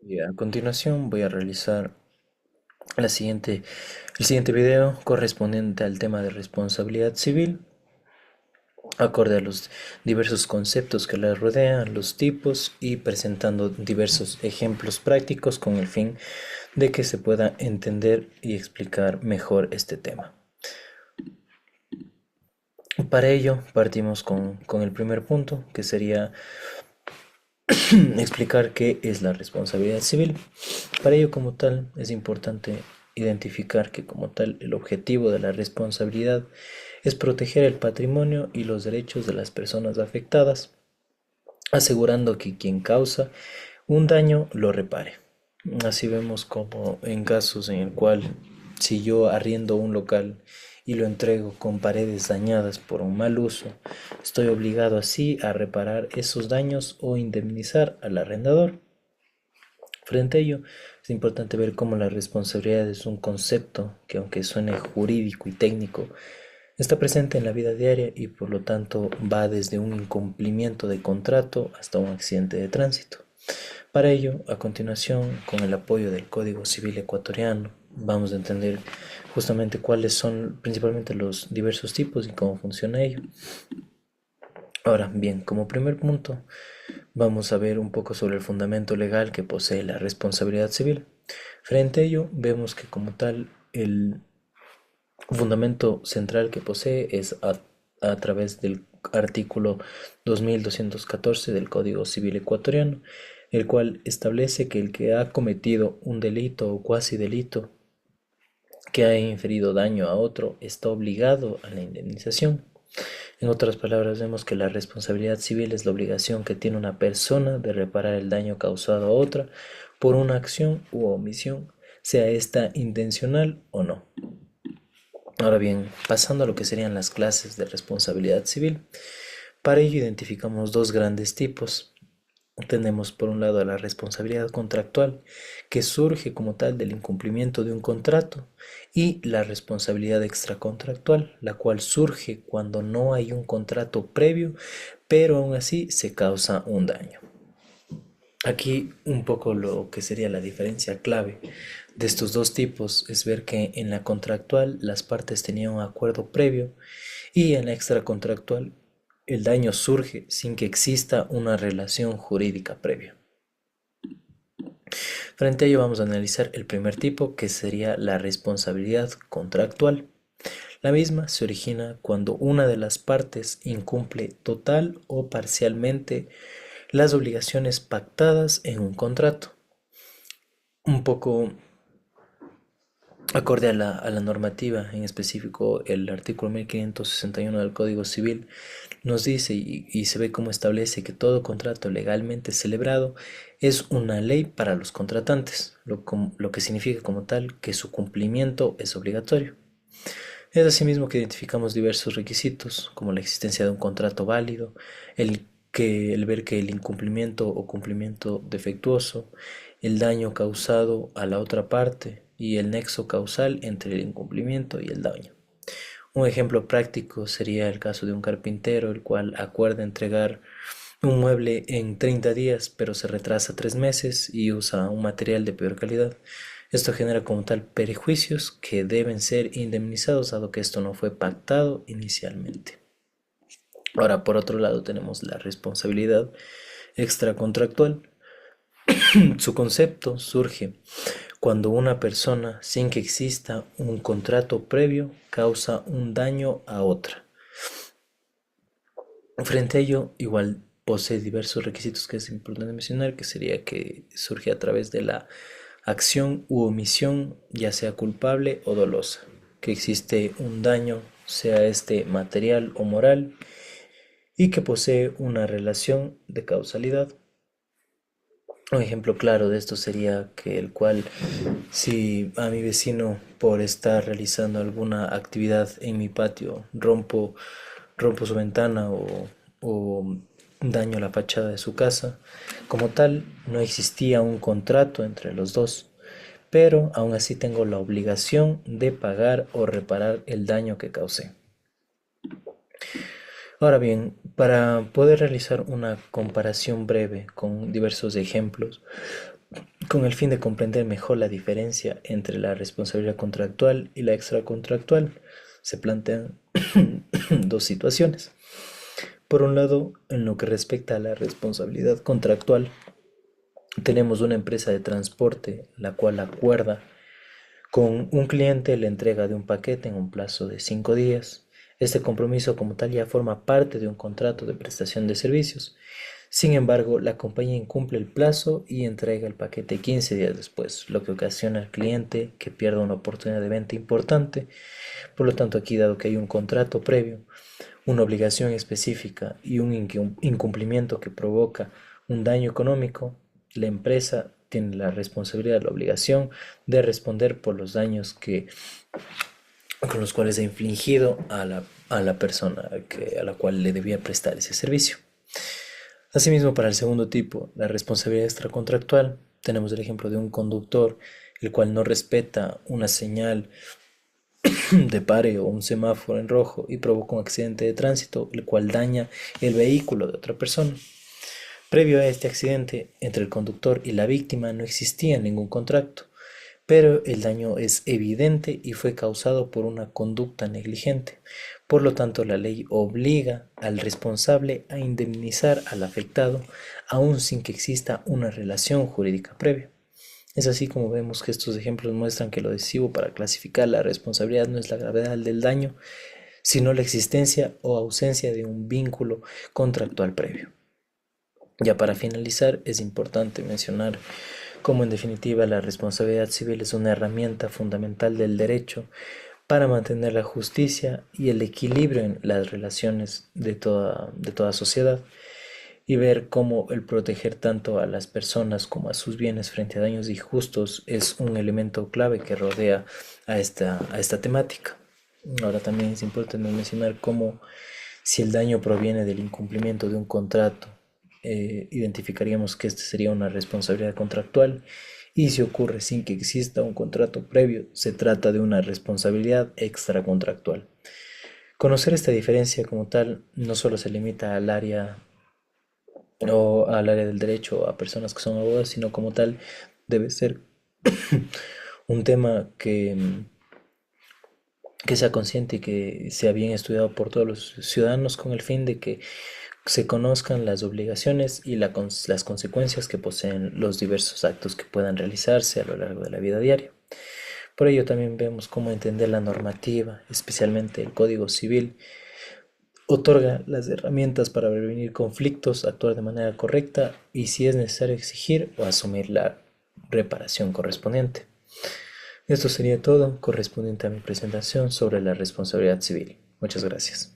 Y a continuación voy a realizar la siguiente, el siguiente video correspondiente al tema de responsabilidad civil, acorde a los diversos conceptos que la rodean, los tipos y presentando diversos ejemplos prácticos con el fin de que se pueda entender y explicar mejor este tema. Para ello partimos con el primer punto, que sería explicar qué es la responsabilidad civil. Para ello, como tal, es importante identificar que como tal el objetivo de la responsabilidad es proteger el patrimonio y los derechos de las personas afectadas, asegurando que quien causa un daño lo repare. Así vemos como en casos en el cual si yo arriendo un local y lo entrego con paredes dañadas por un mal uso, estoy obligado así a reparar esos daños o indemnizar al arrendador. Frente a ello, es importante ver cómo la responsabilidad es un concepto que, aunque suene jurídico y técnico, está presente en la vida diaria y por lo tanto va desde un incumplimiento de contrato hasta un accidente de tránsito. Para ello, a continuación, con el apoyo del Código Civil ecuatoriano, vamos a entender justamente cuáles son principalmente los diversos tipos y cómo funciona ello. Ahora bien, como primer punto, vamos a ver un poco sobre el fundamento legal que posee la responsabilidad civil. Frente a ello, vemos que como tal el fundamento central que posee es a través del artículo 2214 del Código Civil ecuatoriano, el cual establece que el que ha cometido un delito o cuasi delito que ha inferido daño a otro está obligado a la indemnización. En otras palabras, vemos que la responsabilidad civil es la obligación que tiene una persona de reparar el daño causado a otra por una acción u omisión, sea esta intencional o no. Ahora bien, pasando a lo que serían las clases de responsabilidad civil, para ello identificamos dos grandes tipos. Tenemos por un lado la responsabilidad contractual, que surge como tal del incumplimiento de un contrato, y la responsabilidad extracontractual, la cual surge cuando no hay un contrato previo, pero aún así se causa un daño. Aquí un poco lo que sería la diferencia clave de estos dos tipos es ver que en la contractual las partes tenían un acuerdo previo y en la extracontractual el daño surge sin que exista una relación jurídica previa. Frente a ello vamos a analizar el primer tipo, que sería la responsabilidad contractual. La misma se origina cuando una de las partes incumple total o parcialmente las obligaciones pactadas en un contrato. Un poco acorde a la normativa, en específico el artículo 1561 del Código Civil, nos dice y se ve cómo establece que todo contrato legalmente celebrado es una ley para los contratantes, lo que significa como tal que su cumplimiento es obligatorio. Es asimismo que identificamos diversos requisitos, como la existencia de un contrato válido, el ver que el incumplimiento o cumplimiento defectuoso, el daño causado a la otra parte y el nexo causal entre el incumplimiento y el daño. Un ejemplo práctico sería el caso de un carpintero, el cual acuerda entregar un mueble en 30 días, pero se retrasa 3 meses y usa un material de peor calidad. Esto genera como tal perjuicios que deben ser indemnizados, dado que esto no fue pactado inicialmente. Ahora, por otro lado, tenemos la responsabilidad extracontractual. Su concepto surge cuando una persona, sin que exista un contrato previo, causa un daño a otra. Frente a ello, igual posee diversos requisitos que es importante mencionar, que sería que surge a través de la acción u omisión, ya sea culpable o dolosa, que existe un daño, sea este material o moral, y que posee una relación de causalidad. Un ejemplo claro de esto sería que el cual, si a mi vecino por estar realizando alguna actividad en mi patio rompo su ventana o daño la fachada de su casa, como tal no existía un contrato entre los dos, pero aún así tengo la obligación de pagar o reparar el daño que causé. Ahora bien, para poder realizar una comparación breve con diversos ejemplos, Con el fin de comprender mejor la diferencia entre la responsabilidad contractual y la extracontractual, se plantean dos situaciones. Por un lado, en lo que respecta a la responsabilidad contractual, tenemos una empresa de transporte la cual acuerda con un cliente la entrega de un paquete en un plazo de 5 días. Este compromiso como tal ya forma parte de un contrato de prestación de servicios. Sin embargo, la compañía incumple el plazo y entrega el paquete 15 días después, lo que ocasiona al cliente que pierda una oportunidad de venta importante. Por lo tanto, aquí, dado que hay un contrato previo, una obligación específica y un incumplimiento que provoca un daño económico, la empresa tiene la responsabilidad, la obligación de responder por los daños con los cuales ha infligido a la persona a la cual le debía prestar ese servicio. Asimismo, para el segundo tipo, la responsabilidad extracontractual, tenemos el ejemplo de un conductor el cual no respeta una señal de pare o un semáforo en rojo y provoca un accidente de tránsito, el cual daña el vehículo de otra persona. Previo a este accidente, entre el conductor y la víctima no existía ningún contrato, pero el daño es evidente y fue causado por una conducta negligente. Por lo tanto, la ley obliga al responsable a indemnizar al afectado, aun sin que exista una relación jurídica previa. Es así como vemos que estos ejemplos muestran que lo decisivo para clasificar la responsabilidad no es la gravedad del daño, sino la existencia o ausencia de un vínculo contractual previo. Ya para finalizar, es importante mencionar cómo en definitiva la responsabilidad civil es una herramienta fundamental del derecho para mantener la justicia y el equilibrio en las relaciones de toda sociedad, y ver cómo el proteger tanto a las personas como a sus bienes frente a daños injustos es un elemento clave que rodea a esta temática. Ahora también es importante mencionar cómo, si el daño proviene del incumplimiento de un contrato, identificaríamos que este sería una responsabilidad contractual, y si ocurre sin que exista un contrato previo, se trata de una responsabilidad extracontractual. Conocer esta diferencia como tal no solo se limita al área o al área del derecho a personas que son abogados, sino como tal debe ser un tema que sea consciente y que sea bien estudiado por todos los ciudadanos, con el fin de que se conozcan las obligaciones y las consecuencias que poseen los diversos actos que puedan realizarse a lo largo de la vida diaria. Por ello también vemos cómo entender la normativa, especialmente el Código Civil, otorga las herramientas para prevenir conflictos, actuar de manera correcta y, si es necesario, exigir o asumir la reparación correspondiente. Esto sería todo correspondiente a mi presentación sobre la responsabilidad civil. Muchas gracias.